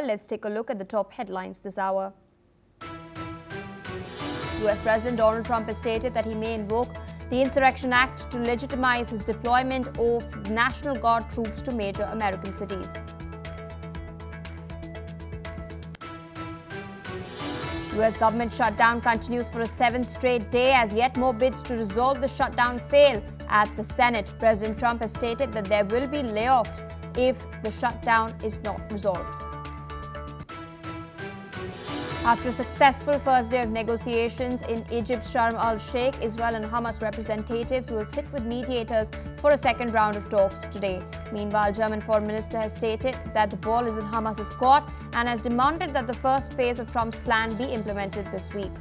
let's take a look at the top headlines this hour. US President Donald Trump has stated that he may invoke the Insurrection Act to legitimize his deployment of National Guard troops to major American cities. US government shutdown continues for a 7th straight day as yet more bids to resolve the shutdown fail at the Senate. President Trump has stated that there will be layoffs if the shutdown is not resolved. After a successful first day of negotiations in Egypt's Sharm el-Sheikh, Israel and Hamas representatives will sit with mediators for a second round of talks today. Meanwhile, German Foreign Minister has stated that the ball is in Hamas's court and has demanded that the first phase of Trump's plan be implemented this week.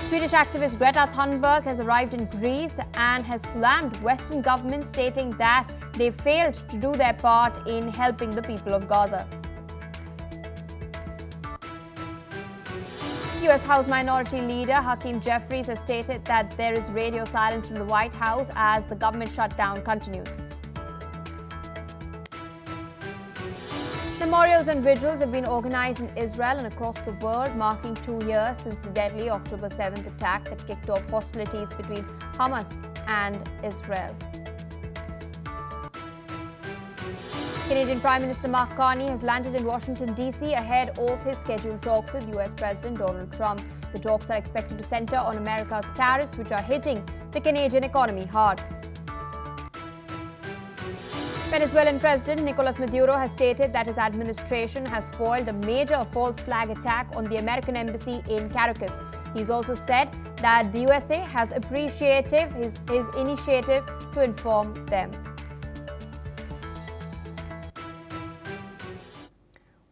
Swedish activist Greta Thunberg has arrived in Greece and has slammed Western governments, stating that they failed to do their part in helping the people of Gaza. US House Minority Leader Hakeem Jeffries has stated that there is radio silence from the White House as the government shutdown continues. Memorials and vigils have been organized in Israel and across the world, marking 2 years since the deadly October 7th attack that kicked off hostilities between Hamas and Israel. Canadian Prime Minister Mark Carney has landed in Washington, D.C. ahead of his scheduled talks with US President Donald Trump. The talks are expected to center on America's tariffs, which are hitting the Canadian economy hard. Venezuelan President Nicolas Maduro has stated that his administration has foiled a major false flag attack on the American embassy in Caracas. He's also said that the USA has appreciated his initiative to inform them.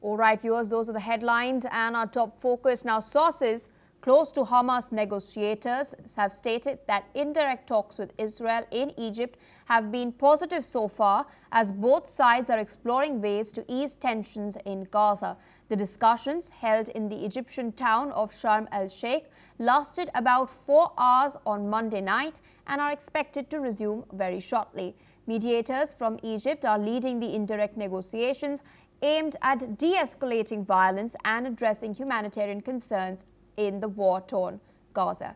All right, viewers, those are the headlines and our top focus. Now, sources close to Hamas negotiators have stated that indirect talks with Israel in Egypt have been positive so far, as both sides are exploring ways to ease tensions in Gaza. The discussions, held in the Egyptian town of Sharm el-Sheikh, lasted about 4 hours on Monday night and are expected to resume very shortly. Mediators from Egypt are leading the indirect negotiations aimed at de-escalating violence and addressing humanitarian concerns in the war-torn Gaza.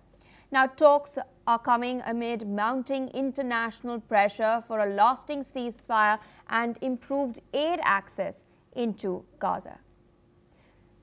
Now, talks are coming amid mounting international pressure for a lasting ceasefire and improved aid access into Gaza.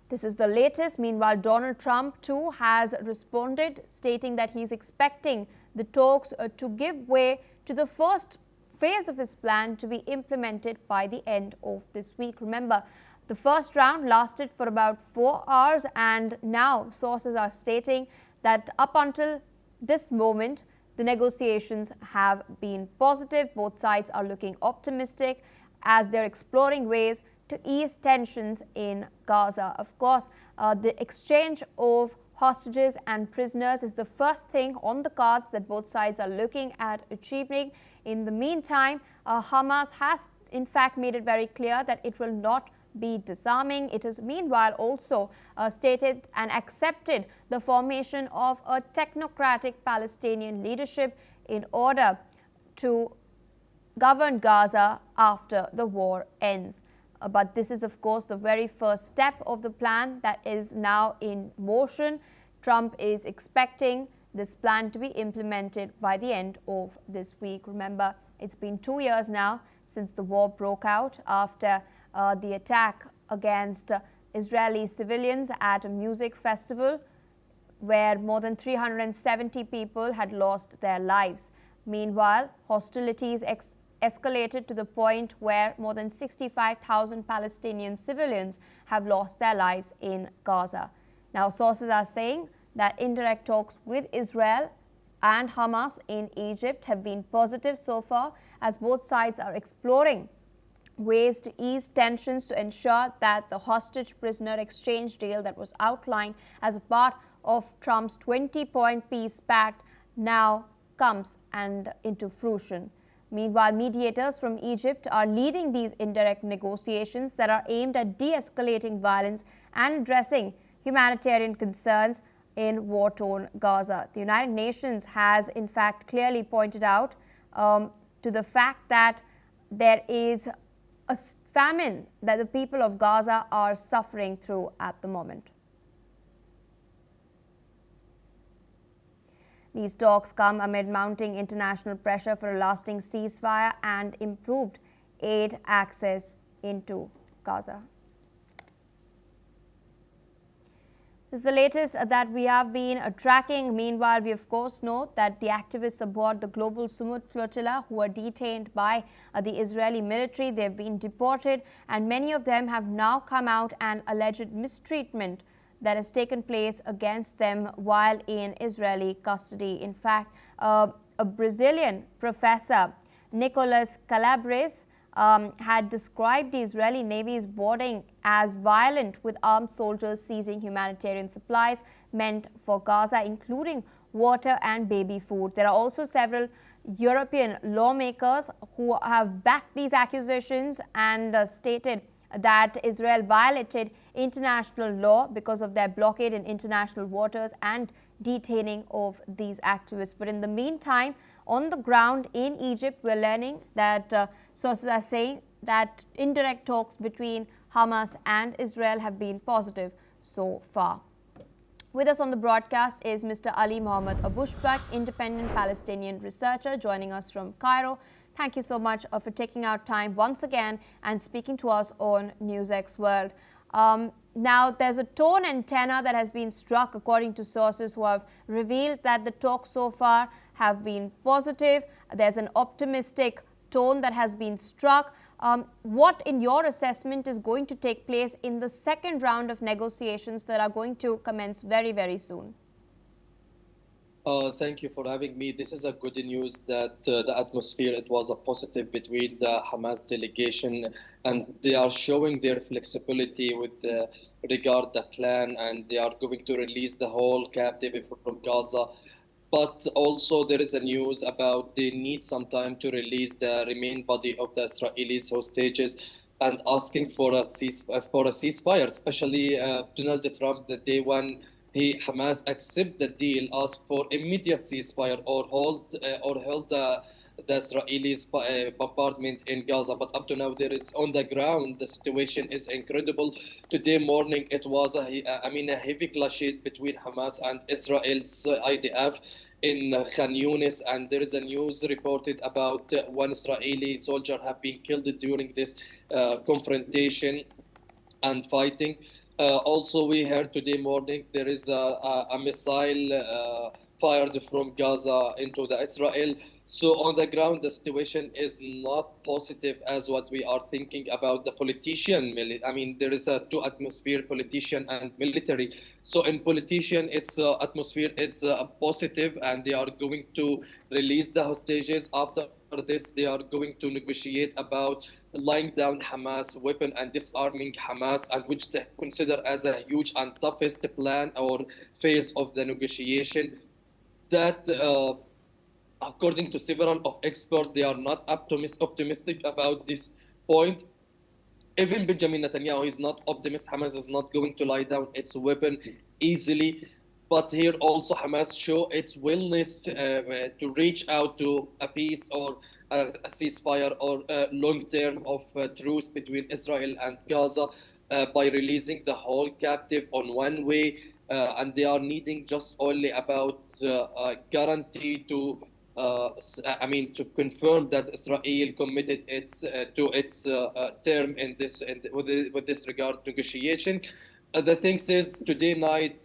This is the latest. Meanwhile, Donald Trump too has responded, stating that he's expecting the talks to give way to the first phase of his plan to be implemented by the end of this week. Remember, the first round lasted for about 4 hours, and now sources are stating that up until this moment, the negotiations have been positive. Both sides are looking optimistic as they're exploring ways to ease tensions in Gaza. Of course, the exchange of hostages and prisoners is the first thing on the cards that both sides are looking at achieving. In the meantime, Hamas has in fact made it very clear that it will not be disarming. It has meanwhile also stated and accepted the formation of a technocratic Palestinian leadership in order to govern Gaza after the war ends. But this is, of course, the very first step of the plan that is now in motion. Trump is expecting this plan to be implemented by the end of this week. Remember, it's been 2 years now since the war broke out after the attack against Israeli civilians at a music festival where more than 370 people had lost their lives. Meanwhile, hostilities escalated to the point where more than 65,000 Palestinian civilians have lost their lives in Gaza. Now, sources are saying that indirect talks with Israel and Hamas in Egypt have been positive so far, as both sides are exploring ways to ease tensions to ensure that the hostage prisoner exchange deal that was outlined as a part of Trump's 20-point peace pact now comes into fruition. Meanwhile, mediators from Egypt are leading these indirect negotiations that are aimed at de-escalating violence and addressing humanitarian concerns in war-torn Gaza. The United Nations has in fact clearly pointed out to the fact that there is a famine that the people of Gaza are suffering through at the moment. These talks come amid mounting international pressure for a lasting ceasefire and improved aid access into Gaza. This is the latest that we have been tracking. Meanwhile, we of course know that the activists aboard the global Sumud flotilla who are detained by the Israeli military, they've been deported, and many of them have now come out and alleged mistreatment that has taken place against them while in Israeli custody. In fact, a Brazilian professor, Nicolas Calabres, had described the Israeli Navy's boarding as violent, with armed soldiers seizing humanitarian supplies meant for Gaza, including water and baby food. There are also several European lawmakers who have backed these accusations and stated that Israel violated international law because of their blockade in international waters and detaining of these activists. But in the meantime, on the ground in Egypt, we're learning that sources are saying that indirect talks between Hamas and Israel have been positive so far. With us on the broadcast is Mr. Ali Mohammed Abushbak, independent Palestinian researcher, joining us from Cairo. Thank you so much for taking out time once again and speaking to us on NewsX World. Now, there's a tone and tenor that has been struck according to sources who have revealed that the talks so far have been positive. There's an optimistic tone that has been struck. What, in your assessment, is going to take place in the second round of negotiations that are going to commence very, very soon? Thank you for having me. This is a good news that the atmosphere, it was a positive between the Hamas delegation, and they are showing their flexibility with regard the plan, and they are going to release the whole captive from Gaza. But also there is a news about they need some time to release the remaining body of the Israelis hostages, and asking for a ceasefire, especially Donald Trump, the day when Hamas accept the deal, ask for immediate ceasefire or hold the Israelis bombardment in Gaza. But up to now, there is on the ground, the situation is incredible. Today morning, it was a heavy clashes between Hamas and Israel's IDF in Khan Yunis, and there is a news reported about one Israeli soldier have been killed during this confrontation and fighting. Also, we heard today morning there is a missile fired from Gaza into the Israel. So on the ground, the situation is not positive as what we are thinking about the politician. I mean, there is a two atmosphere, politician and military. So in politician, it's atmosphere, it's positive, and they are going to release the hostages. After this, they are going to negotiate about lying down Hamas weapon and disarming Hamas, and which they consider as a huge and toughest plan or phase of the negotiation. That according to several of experts, they are not optimistic about this point. Even Benjamin Netanyahu is not optimistic. Hamas is not going to lie down its weapon easily. But here also Hamas show its willingness to reach out to a peace or a ceasefire or a long term of truce between Israel and Gaza by releasing the whole captive on one way. And they are needing just only about guarantee to to confirm that Israel committed to its term in this with this regard negotiation. The thing is, today night,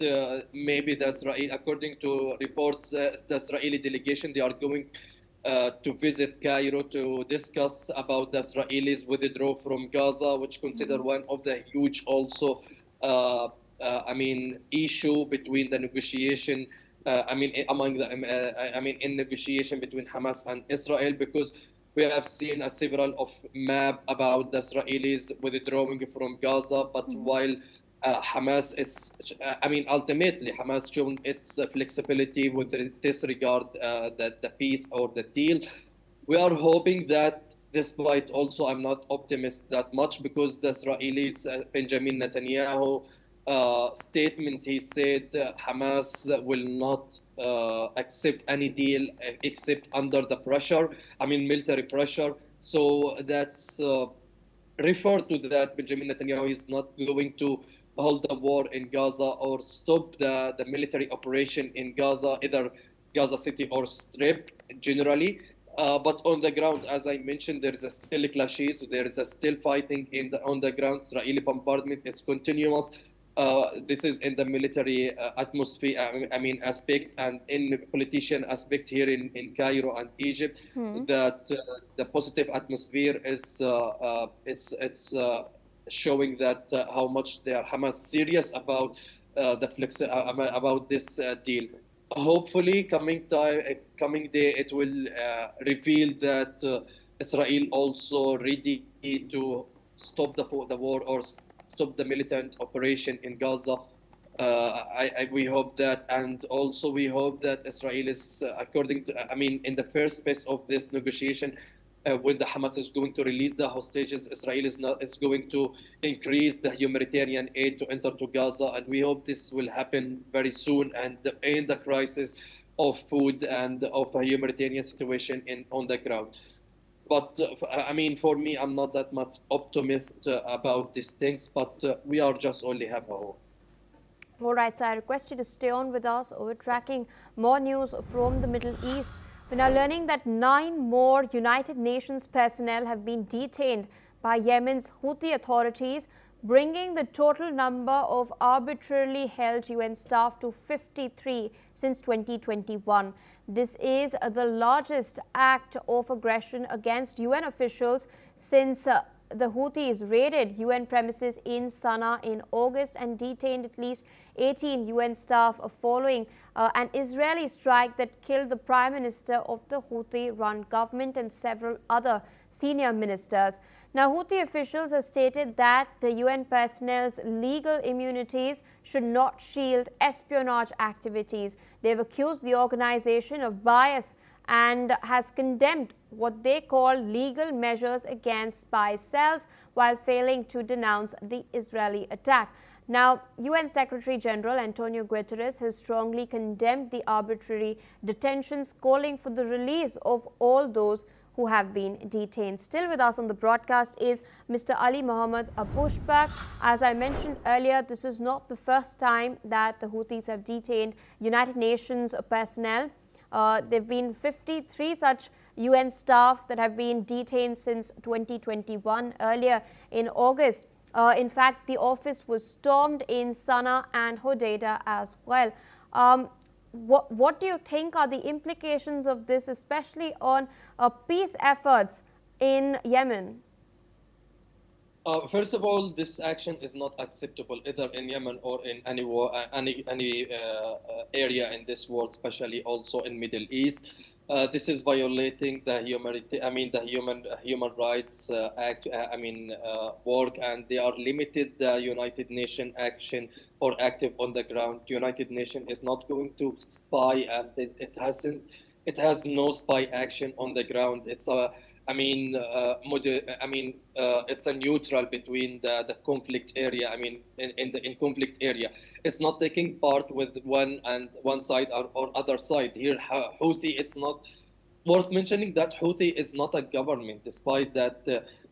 maybe the Israel, according to reports, the Israeli delegation, they are going to visit Cairo to discuss about the Israelis withdraw from Gaza, which consider one of the huge also, issue between the negotiation. In negotiation between Hamas and Israel, because we have seen several of map about the Israelis withdrawing from Gaza, but while Hamas is, ultimately Hamas shown its flexibility with this regard the peace or the deal. We are hoping that, despite also I'm not optimistic that much, because the Israelis, Benjamin Netanyahu, statement, he said Hamas will not accept any deal except under the pressure, military pressure. So that's refer to that Benjamin Netanyahu is not going to hold the war in Gaza or stop the military operation in Gaza, either Gaza City or Strip generally. But on the ground, as I mentioned, there is a still clashes, there is a still fighting on the ground. Israeli bombardment is continuous. This is in the military atmosphere, aspect, and in politician aspect here in Cairo and Egypt. That the positive atmosphere is showing that how much they are Hamas serious about about this deal. Hopefully, coming day, it will reveal that Israel also ready to stop the war or stop the militant operation in Gaza. We hope that, and also we hope that Israel is, according to, in the first phase of this negotiation, when the Hamas is going to release the hostages, Israel is going to increase the humanitarian aid to enter to Gaza, and we hope this will happen very soon and end the crisis of food and of a humanitarian situation on the ground. But for me, I'm not that much optimist about these things, but we are just only have a hope. All right, so I request you to stay on with us. We're tracking more news from the Middle East. We're now learning that 9 more United Nations personnel have been detained by Yemen's Houthi authorities, bringing the total number of arbitrarily held UN staff to 53 since 2021. This is the largest act of aggression against UN officials since the Houthis raided UN premises in Sana'a in August and detained at least 18 UN staff following an Israeli strike that killed the Prime Minister of the Houthi-run government and several other senior ministers. Now, Houthi officials have stated that the UN personnel's legal immunities should not shield espionage activities. They've accused the organization of bias and has condemned what they call legal measures against spy cells while failing to denounce the Israeli attack. Now, UN Secretary-General Antonio Guterres has strongly condemned the arbitrary detentions, calling for the release of all those who have been detained. Still with us on the broadcast is Mr. Ali Mohammed Abushbak. As I mentioned earlier, this is not the first time that the Houthis have detained United Nations personnel. There have been 53 such UN staff that have been detained since 2021. Earlier in August, in fact, the office was stormed in Sana'a and Hodeidah as well. What do you think are the implications of this, especially on peace efforts in Yemen? First of all, this action is not acceptable either in Yemen or in any area in this world, especially also in Middle East. This is violating the human rights act. Work, and they are limited the United Nations action or active on the ground. United Nations is not going to spy, and it has no spy action on the ground. It's a it's a neutral between the conflict area. In conflict area, it's not taking part with one side or other side. Here, Houthi, it's not worth mentioning that Houthi is not a government, despite that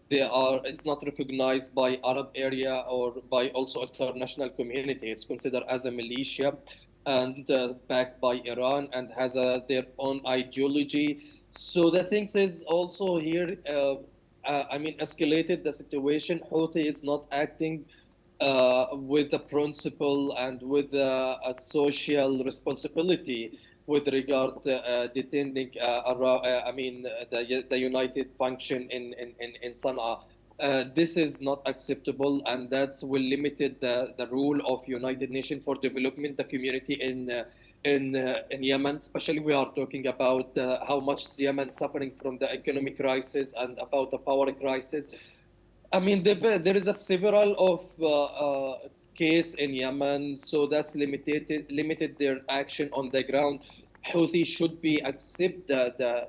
it's not recognized by Arab area or by also international community. It's considered as a militia and backed by Iran and has their own ideology. So the thing is also here, escalated the situation. Houthi is not acting with a principle and with a social responsibility with regard to detaining the united function in Sana'a. This is not acceptable, and that's will limited the role of United Nations for development the community in Yemen. Especially, we are talking about how much Yemen suffering from the economic crisis and about the power crisis. There is a several of case in Yemen, so that's limited their action on the ground. Houthi should be accept the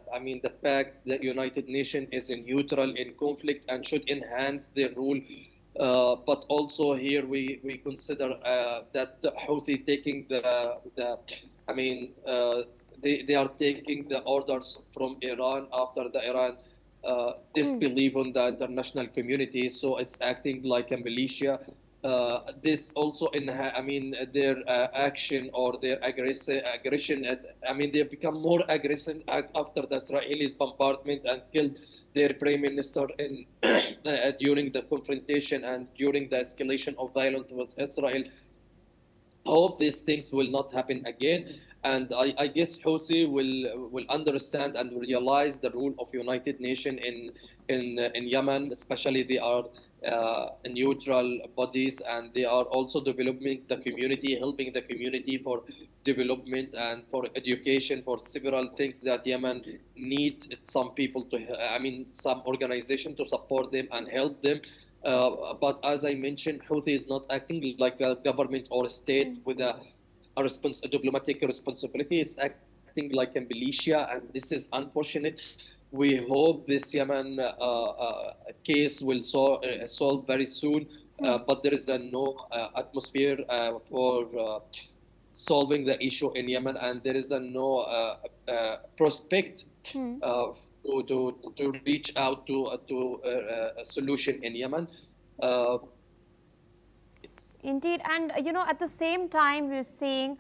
fact that United Nations is neutral in conflict and should enhance their role. But also here we consider that Houthi taking they are taking the orders from Iran after the Iran disbelief on the international community, so it's acting like a militia. This also their action or their aggression. They become more aggressive after the Israelis bombardment and killed their prime minister in during the confrontation and during the escalation of violence with Israel. Hope these things will not happen again. And I guess Houthi will understand and realize the role of United Nations in Yemen, especially they are neutral bodies, and they are also developing the community, helping the community for development and for education, for several things that Yemen need some people to, some organization to support them and help them. But as I mentioned, Houthi is not acting like a government or a state with a diplomatic responsibility. It's acting like a militia, and this is unfortunate. We hope this Yemen case will solve very soon, but there is no atmosphere for solving the issue in Yemen, and there is no prospect to reach out to a solution in Yemen. Indeed, and at the same time, we're seeing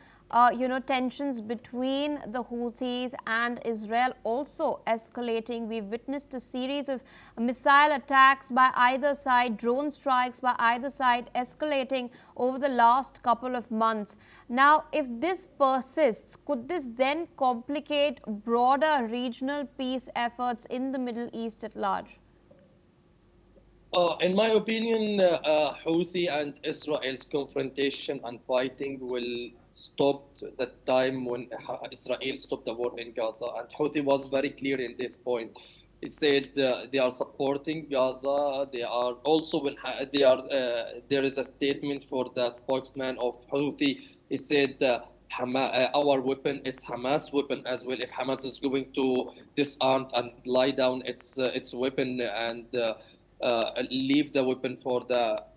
tensions between the Houthis and Israel also escalating. We've witnessed a series of missile attacks by either side, drone strikes by either side escalating over the last couple of months. Now, if this persists, could this then complicate broader regional peace efforts in the Middle East at large? In my opinion, Houthi and Israel's confrontation and fighting will stop the time when Israel stopped the war in Gaza. And Houthi was very clear in this point. He said they are supporting Gaza. They are also there is a statement for the spokesman of Houthi. He said our weapon, it's Hamas weapon as well. If Hamas is going to disarm and lie down its weapon and leave the weapon for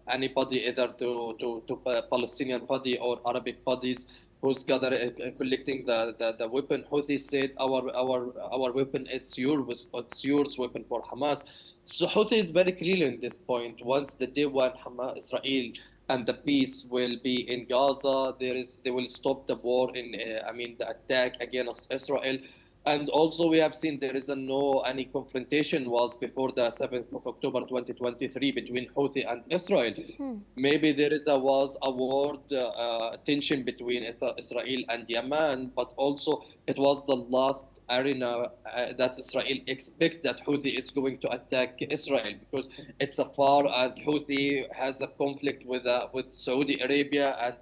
anybody, either to Palestinian body or Arabic bodies who's collecting the weapon. Houthi said our weapon, it's yours weapon for Hamas. So Houthi is very clear in this point. Once the day when Israel and the peace will be in Gaza, they will stop the war the attack against Israel. And also we have seen there is any confrontation was before the 7th of October 2023 between Houthi and Israel. Maybe there was a war tension between Israel and Yemen, but also it was the last arena that Israel expect that Houthi is going to attack Israel, because it's a far, and Houthi has a conflict with Saudi Arabia, and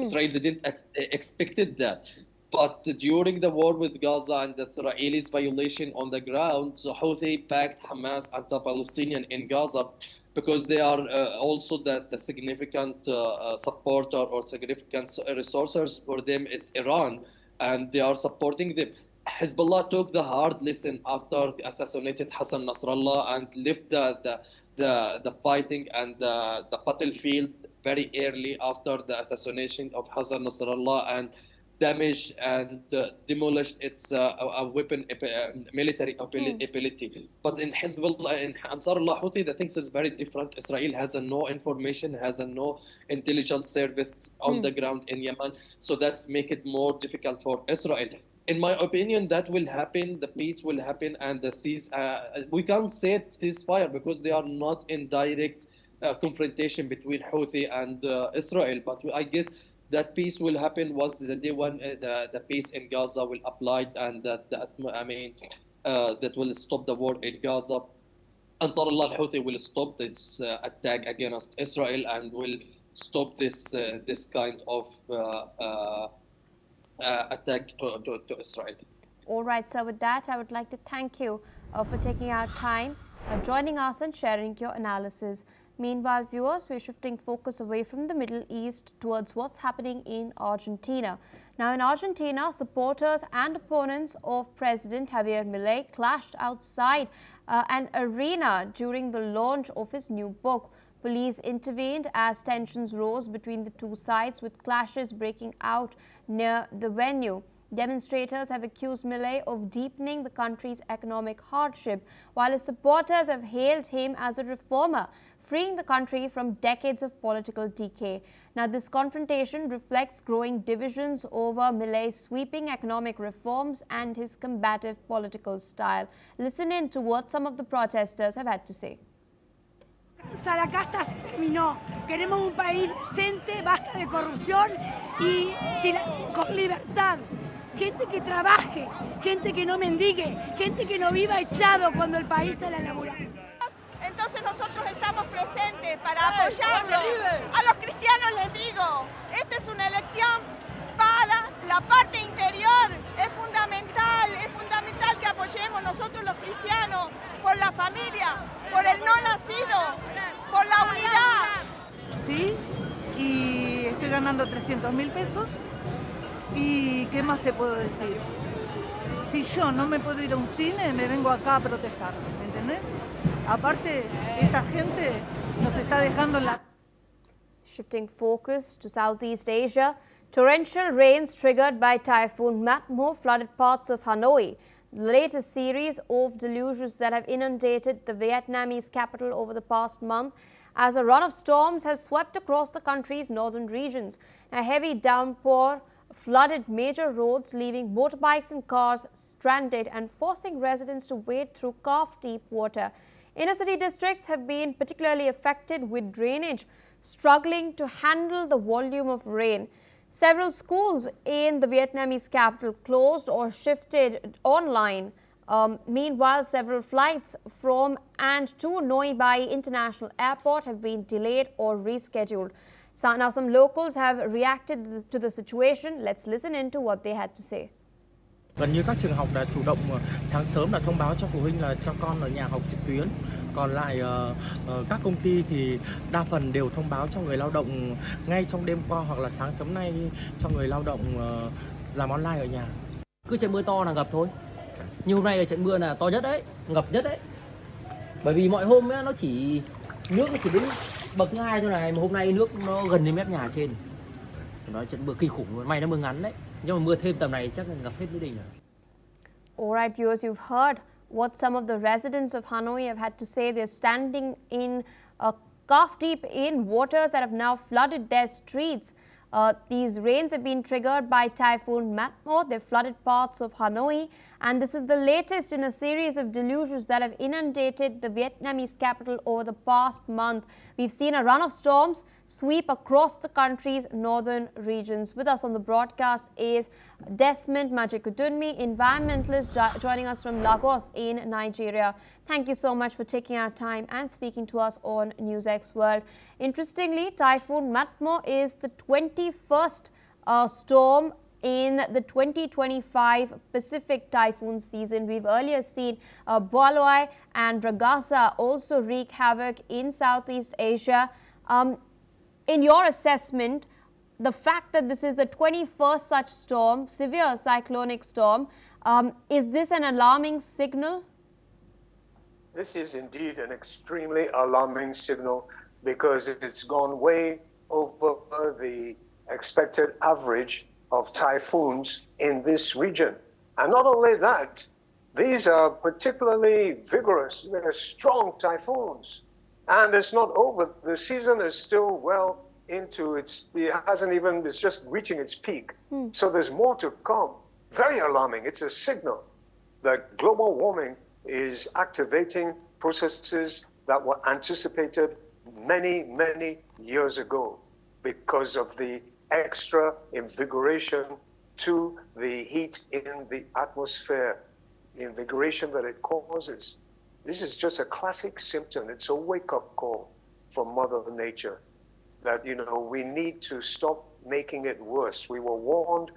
Israel didn't expected that. But during the war with Gaza and the Israelis' violation on the ground, so Houthi backed Hamas and the Palestinian in Gaza, because they are also the significant supporter or significant resources for them is Iran, and they are supporting them. Hezbollah took the hard lesson after assassinated Hassan Nasrallah and left the fighting and the battlefield very early after the assassination of Hassan Nasrallah, and damaged and demolished its weapon military ability. But in Hezbollah, in Ansarullah Houthi, the things is very different. Israel has no information, has no intelligence service on the ground in Yemen, so that's make it more difficult for Israel. In my opinion, that will happen. The peace will happen, and the we can't say ceasefire because they are not in direct confrontation between Houthi and Israel. But I guess that peace will happen once the day when the peace in Gaza will apply, and that will stop the war in Gaza. Ansarullah al-Houthi will stop this attack against Israel and will stop this kind of attack to Israel. All right, so with that, I would like to thank you for taking our time, joining us and sharing your analysis. Meanwhile, viewers, we're shifting focus away from the Middle East towards what's happening in Argentina. Now, in Argentina, supporters and opponents of President Javier Milei clashed outside an arena during the launch of his new book. Police intervened as tensions rose between the two sides, with clashes breaking out near the venue. Demonstrators have accused Milei of deepening the country's economic hardship, while his supporters have hailed him as a reformer, freeing the country from decades of political decay. Now, this confrontation reflects growing divisions over Milei's sweeping economic reforms and his combative political style. Listen in to what some of the protesters have had to say. La casta se terminó. Queremos un país decente, basta de corrupción y con libertad. Gente que trabaje, gente que no mendigue, gente que no viva echado cuando el país sale a laburar. Entonces nosotros estamos presentes para apoyarlos. A los cristianos les digo, esta es una elección para la parte interior. Es fundamental que apoyemos nosotros los cristianos por la familia, por el no nacido, por la unidad. Sí, y estoy ganando 300.000 pesos. ¿Y qué más te puedo decir? Si yo no me puedo ir a un cine, me vengo acá a protestar, ¿me entendés? Aparte, esta gente nos está dejando en la... Shifting focus to Southeast Asia, torrential rains triggered by Typhoon Matmo flooded parts of Hanoi, the latest series of deluges that have inundated the Vietnamese capital over the past month, as a run of storms has swept across the country's northern regions. A heavy downpour flooded major roads, leaving motorbikes and cars stranded and forcing residents to wade through calf-deep water. Inner city districts have been particularly affected, with drainage struggling to handle the volume of rain. Several schools in the Vietnamese capital closed or shifted online. Meanwhile, several flights from and to Noi Bai International Airport have been delayed or rescheduled. So now some locals have reacted to the situation. Let's listen in to what they had to say. Gần như các trường học đã chủ động sáng sớm đã thông báo cho phụ huynh là cho con ở nhà học trực tuyến. Còn lại các công ty thì đa phần đều thông báo cho người lao động ngay trong đêm qua hoặc là sáng sớm nay cho người lao động làm online ở nhà. Cứ trận mưa to là ngập thôi. Như hôm nay là trận mưa là to nhất đấy, ngập nhất đấy. Bởi vì mọi hôm ấy, nước nó chỉ đến bậc 2 thôi này, mà hôm nay nước nó gần đến mép nhà trên. Nói trận mưa kinh khủng, may nó mưa ngắn đấy. Nhưng mà mưa thêm tầm này chắc là ngập hết Mỹ Đình rồi. Alright viewers, you've heard what some of the residents of Hanoi have had to say. They're standing in calf deep in waters that have now flooded their streets. These rains have been triggered by Typhoon Matmo. They've flooded parts of Hanoi, and this is the latest in a series of deluges that have inundated the Vietnamese capital over the past month. We've seen a run of storms sweep across the country's northern regions. With us on the broadcast is Desmond Majikudunmi, environmentalist joining us from Lagos in Nigeria. Thank you so much for taking our time and speaking to us on NewsX World. Interestingly, Typhoon Matmo is the 21st storm in the 2025 Pacific typhoon season. We've earlier seen Boaloy and Ragasa also wreak havoc in Southeast Asia. In your assessment, the fact that this is the 21st such storm, severe cyclonic storm, is this an alarming signal? This is indeed an extremely alarming signal because it's gone way over the expected average of typhoons in this region. And not only that, these are particularly vigorous, they're strong typhoons. And it's not over. The season is still well into it's just reaching its peak. So there's more to come. Very alarming. It's a signal that global warming is activating processes that were anticipated many, many years ago because of the extra invigoration to the heat in the atmosphere, the invigoration that it causes. This is just a classic symptom. It's a wake-up call from Mother Nature that, we need to stop making it worse. We were warned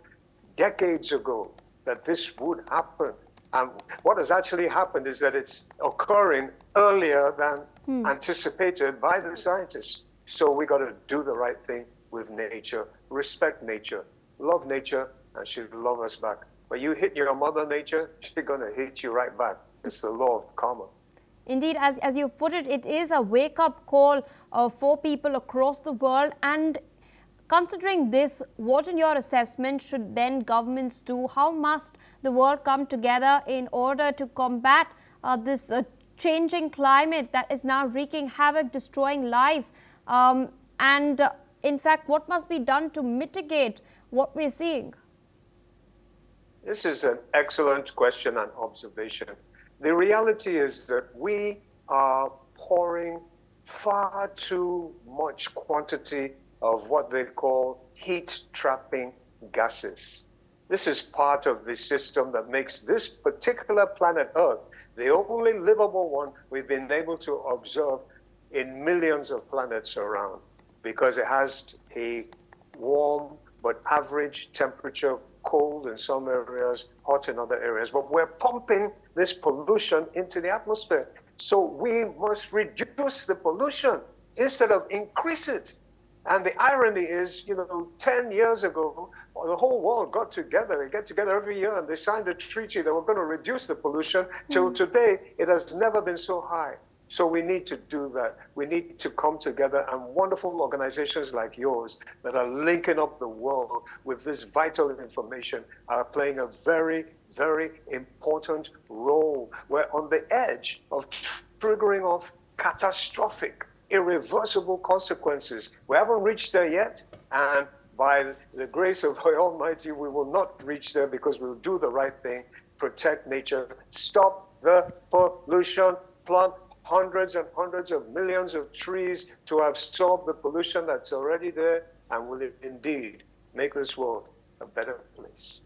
decades ago that this would happen. And what has actually happened is that it's occurring earlier than anticipated by the scientists. So we got to do the right thing with nature, respect nature, love nature, and she'll love us back. But you hit your Mother Nature, she's going to hit you right back. It's the law of karma. Indeed, as you put it, it is a wake-up call for people across the world, and Considering this, what in your assessment should then governments do? How must the world come together in order to combat this changing climate that is now wreaking havoc, destroying lives? In fact, what must be done to mitigate what we're seeing? This is an excellent question and observation. The reality is that we are pouring far too much quantity of what they call heat-trapping gases. This is part of the system that makes this particular planet Earth the only livable one we've been able to observe in millions of planets around, because it has a warm but average temperature, cold in some areas, hot in other areas. But we're pumping this pollution into the atmosphere. So we must reduce the pollution instead of increase it. And the irony is, 10 years ago, the whole world got together. They get together every year and they signed a treaty that we're going to reduce the pollution. Till today, it has never been so high. So we need to do that. We need to come together, and wonderful organizations like yours that are linking up the world with this vital information are playing a very, very important role. We're on the edge of triggering off catastrophic, irreversible consequences. We haven't reached there yet, and by the grace of the Almighty, we will not reach there, because we'll do the right thing, protect nature, stop the pollution, plant hundreds and hundreds of millions of trees to absorb the pollution that's already there, and will indeed make this world a better place.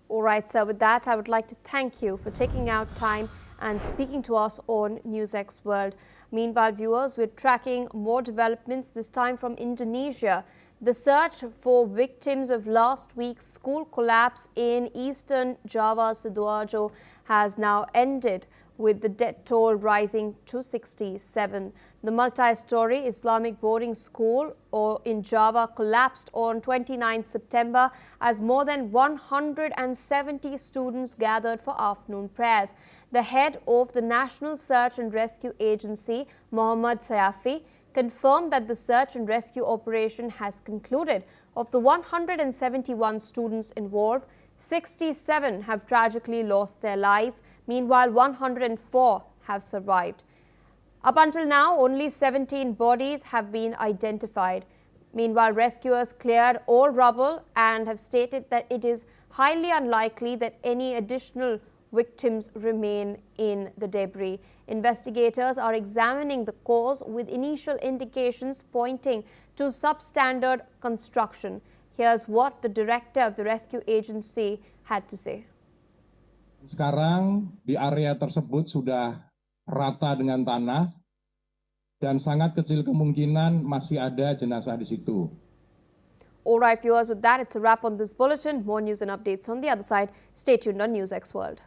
All right, sir. With that, I would like to thank you for taking out time and speaking to us on NewsX World. Meanwhile, viewers, we're tracking more developments, this time from Indonesia. The search for victims of last week's school collapse in eastern Java, Sidoarjo, has now ended, with the death toll rising to 67. The multi-story Islamic boarding school in Java collapsed on 29 September as more than 170 students gathered for afternoon prayers. The head of the National Search and Rescue Agency, Mohammad Sayafi, confirmed that the search and rescue operation has concluded. Of the 171 students involved, 67 have tragically lost their lives. Meanwhile, 104 have survived. Up until now, only 17 bodies have been identified. Meanwhile, rescuers cleared all rubble and have stated that it is highly unlikely that any additional victims remain in the debris. Investigators are examining the cause, with initial indications pointing to substandard construction. Here's what the director of the rescue agency had to say. Sekarang di area tersebut sudah rata dengan tanah dan sangat kecil kemungkinan masih ada jenazah di situ. All right, viewers, with that, it's a wrap on this bulletin. More news and updates on the other side. Stay tuned on NewsX World.